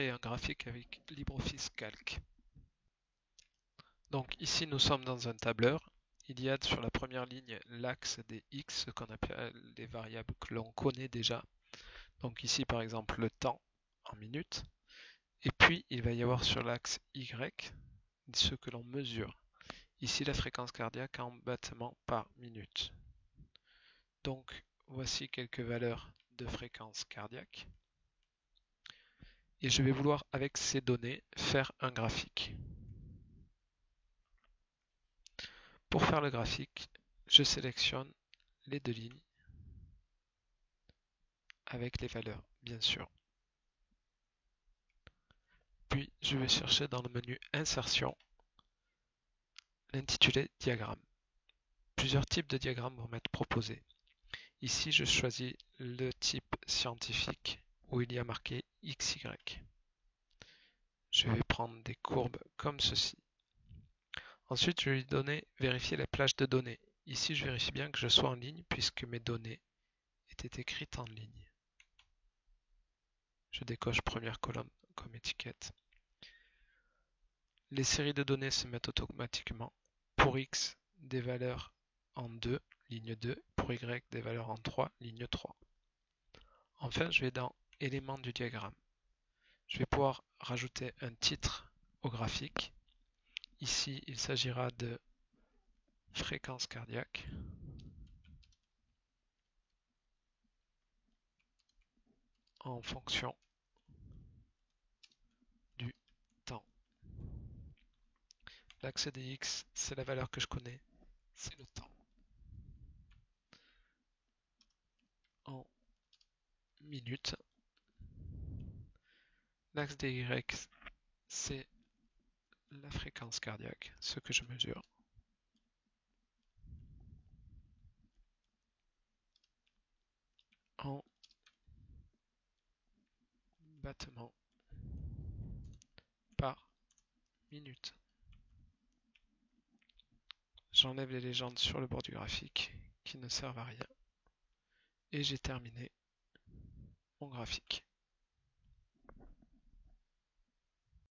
créer un graphique avec LibreOffice Calc. Donc ici nous sommes dans un tableur. Il y a sur la première ligne l'axe des X, ce qu'on appelle les variables que l'on connaît déjà. Donc ici par exemple le temps en minutes. Et puis il va y avoir sur l'axe Y ce que l'on mesure. Ici la fréquence cardiaque en battements par minute. Donc voici quelques valeurs de fréquence cardiaque. Et je vais vouloir avec ces données faire un graphique. Pour faire le graphique, je sélectionne les deux lignes avec les valeurs, bien sûr. Puis je vais chercher dans le menu Insertion l'intitulé Diagramme. Plusieurs types de diagrammes vont m'être proposés. Ici, je choisis le type scientifique où il y a marqué XY. Je vais prendre des courbes comme ceci. Ensuite, je vais lui donner vérifier la plage de données. Ici, je vérifie bien que je sois en ligne puisque mes données étaient écrites en ligne. Je décoche première colonne comme étiquette. Les séries de données se mettent automatiquement. Pour X, des valeurs en 2, ligne 2. Pour Y, des valeurs en 3, ligne 3. Enfin, je vais dans éléments du diagramme. Je vais pouvoir rajouter un titre au graphique. Ici, il s'agira de fréquence cardiaque. En fonction du temps. L'axe des X, c'est la valeur que je connais, c'est le temps. En minutes. L'axe des Y, c'est la fréquence cardiaque, ce que je mesure. En battements par minute. J'enlève les légendes sur le bord du graphique qui ne servent à rien. Et j'ai terminé mon graphique.